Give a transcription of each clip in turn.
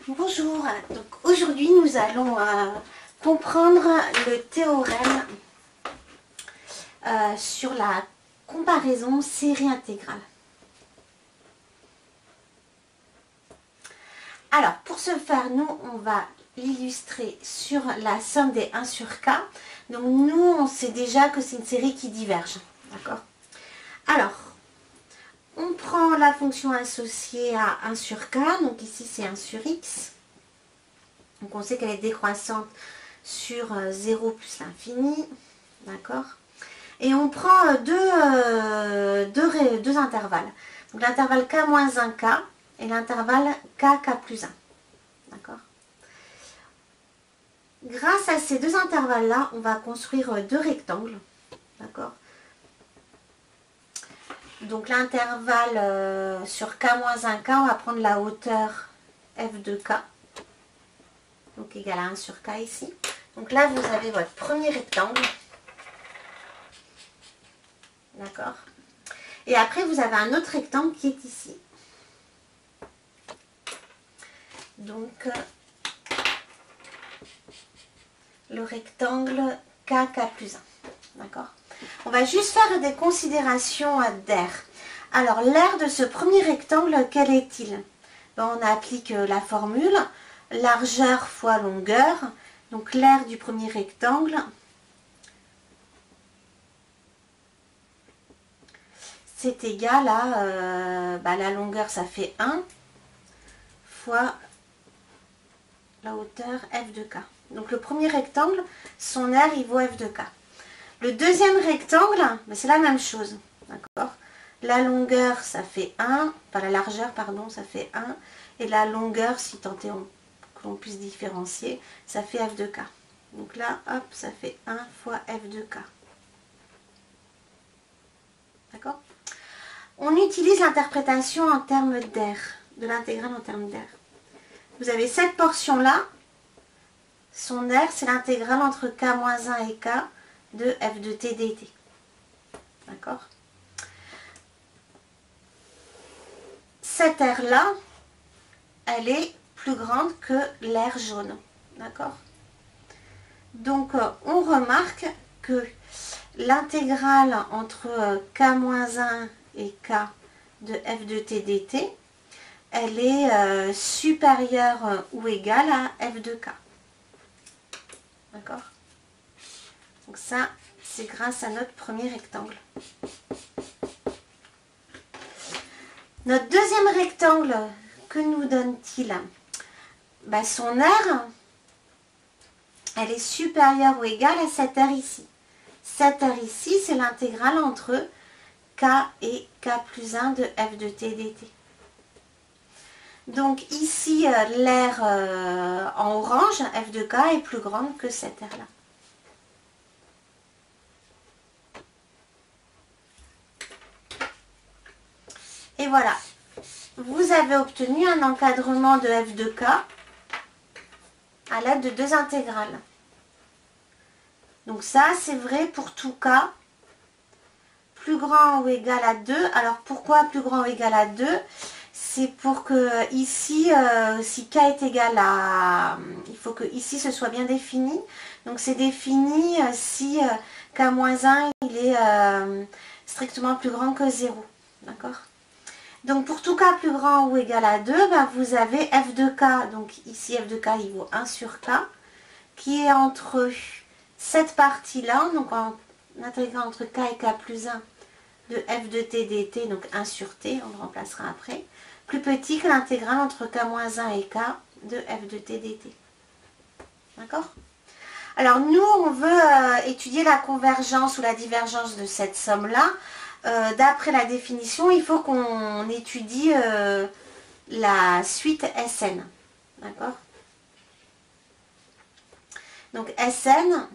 Bonjour, donc aujourd'hui nous allons comprendre le théorème sur la comparaison série intégrale. Alors pour ce faire, nous on va l'illustrer sur la somme des 1 sur k. Donc nous on sait déjà que c'est une série qui diverge, d'accord? Alors on prend la fonction associée à 1 sur k, donc ici c'est 1 sur x. Donc on sait qu'elle est décroissante sur 0 plus l'infini, d'accord? Et on prend deux intervalles. Donc l'intervalle k moins 1k et l'intervalle k plus 1, d'accord? Grâce à ces deux intervalles-là, on va construire deux rectangles, d'accord? Donc l'intervalle sur k moins 1k, on va prendre la hauteur f de k. Donc égal à 1 sur k ici. Donc là, vous avez votre premier rectangle. D'accord? Et après, vous avez un autre rectangle qui est ici. Donc, le rectangle k plus 1. D'accord? On va juste faire des considérations d'air. Alors, l'air de ce premier rectangle, quel est-il? On applique la formule. Largeur fois longueur, donc l'aire du premier rectangle, c'est égal à la longueur, ça fait 1 fois la hauteur f de k. Donc le premier rectangle, son aire, il vaut f de k. Le deuxième rectangle, c'est la même chose, d'accord? La longueur, ça fait 1, enfin la largeur, pardon, ça fait 1, et la longueur, si tant est qu'on puisse différencier, ça fait f de k. Donc là, hop, ça fait 1 fois f de k. D'accord? On utilise l'interprétation en termes d'air, de l'intégrale en termes d'air. Vous avez cette portion-là, son aire, c'est l'intégrale entre k moins 1 et k de f de t dt. D'accord? Cette aire-là, elle est plus grande que l'aire jaune. D'accord? Donc, on remarque que l'intégrale entre k-1 et k de f de t dt, elle est supérieure ou égale à f de k. D'accord? Donc ça, c'est grâce à notre premier rectangle. Notre deuxième rectangle, que nous donne-t-il? Son aire, elle est supérieure ou égale à cette aire ici. Cette aire ici, c'est l'intégrale entre k et k plus 1 de f de t dt. Donc ici, l'aire en orange, f de k, est plus grande que cette aire-là. Et voilà, vous avez obtenu un encadrement de f de k à l'aide de deux intégrales. Donc ça, c'est vrai pour tout k plus grand ou égal à 2. Alors pourquoi plus grand ou égal à 2? C'est pour que ici, si k est égal à... Il faut que ici ce soit bien défini. Donc c'est défini si k-1, il est strictement plus grand que 0. D'accord? Donc pour tout k plus grand ou égal à 2, vous avez f de k, donc ici f de k il vaut 1 sur k, qui est entre cette partie-là, donc en intégrant entre k et k plus 1 de f de t dt, donc 1 sur t, on le remplacera après, plus petit que l'intégrale entre k moins 1 et k de f de t dt. D'accord? Alors nous, on veut étudier la convergence ou la divergence de cette somme-là. D'après la définition, il faut qu'on étudie la suite Sn. D'accord? Donc Sn,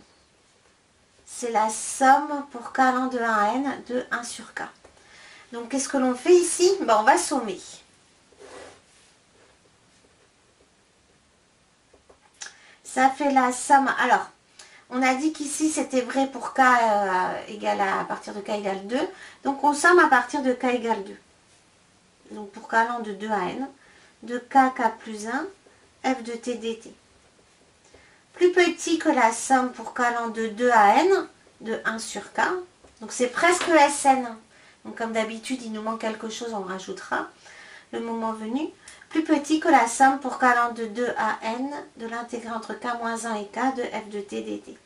c'est la somme pour k allant de 1 à n de 1 sur k. Donc qu'est-ce que l'on fait ici? On va sommer. Ça fait la somme. Alors, on a dit qu'ici c'était vrai pour k égale à partir de k égale 2. Donc on somme à partir de k égale 2. Donc pour k allant de 2 à n, de k plus 1 f de t dt. Plus petit que la somme pour k allant de 2 à n, de 1 sur k. Donc c'est presque Sn. Donc comme d'habitude, il nous manque quelque chose, on rajoutera le moment venu. Plus petit que la somme pour k allant de 2 à n de l'intégrale entre k-1 et k de f de t dt.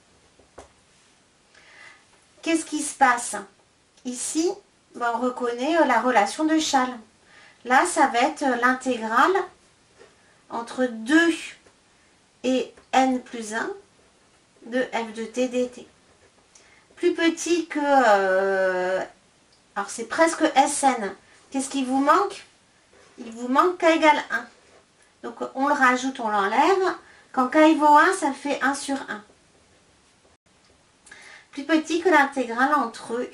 Qu'est-ce qui se passe? Ici, ben, on reconnaît la relation de Schall. Là, ça va être l'intégrale entre 2 et n plus 1 de f de t dt. Plus petit que... alors, c'est presque Sn. Qu'est-ce qui vous manque? Il vous manque k égale 1. Donc, on le rajoute, on l'enlève. Quand k vaut 1, ça fait 1 sur 1. Plus petit que l'intégrale entre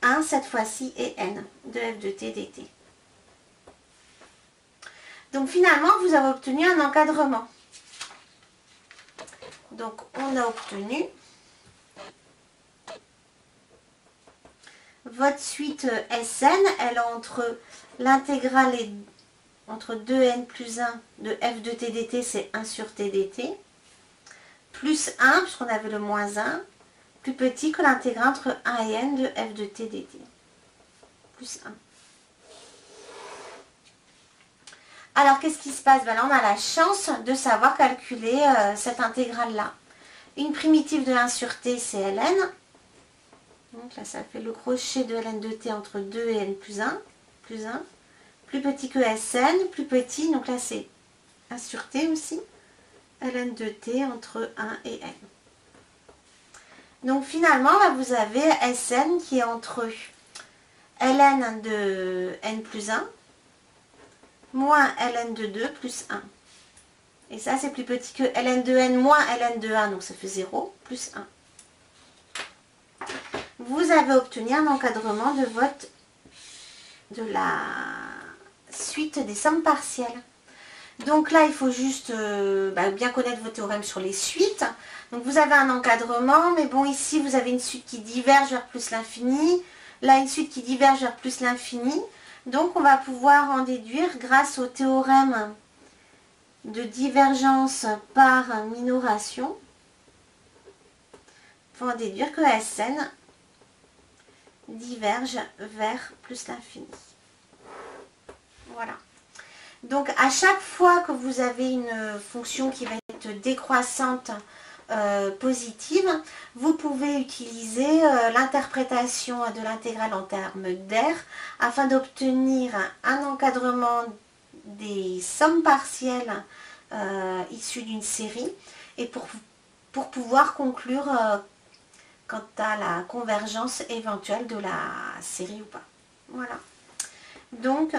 1, cette fois-ci, et n de f de t dt. Donc, finalement, vous avez obtenu un encadrement. Donc, on a obtenu votre suite Sn, elle est entre l'intégrale entre 2n plus 1 de f de t dt, c'est 1 sur t dt, plus 1, puisqu'on avait le moins 1, plus petit que l'intégrale entre 1 et n de f de t dt, plus 1. Alors, qu'est-ce qui se passe? Ben là, on a la chance de savoir calculer cette intégrale-là. Une primitive de 1 sur t, c'est ln. Donc là, ça fait le crochet de ln de t entre 2 et n plus 1. Plus 1. Plus petit que Sn, plus petit. Donc là, c'est 1 sur t aussi. ln de t entre 1 et n. Donc finalement, là, vous avez Sn qui est entre ln de n plus 1 moins ln de 2 plus 1. Et ça, c'est plus petit que ln de n moins ln de 1, donc ça fait 0, plus 1. Vous avez obtenu un encadrement de la suite des sommes partielles. Donc là, il faut juste bien connaître vos théorèmes sur les suites. Donc vous avez un encadrement, mais bon, ici, vous avez une suite qui diverge vers plus l'infini. Là, une suite qui diverge vers plus l'infini. Donc, on va pouvoir en déduire grâce au théorème de divergence par minoration. Il faut en déduire que Sn diverge vers plus l'infini. Voilà. Donc, à chaque fois que vous avez une fonction qui va être décroissante positive, vous pouvez utiliser l'interprétation de l'intégrale en termes d'air afin d'obtenir un encadrement des sommes partielles issues d'une série et pour pouvoir conclure quant à la convergence éventuelle de la série ou pas. Voilà. Donc,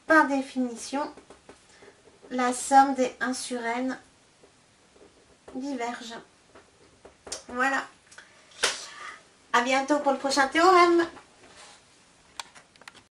par définition, la somme des 1 sur n diverge. Voilà. À bientôt pour le prochain théorème.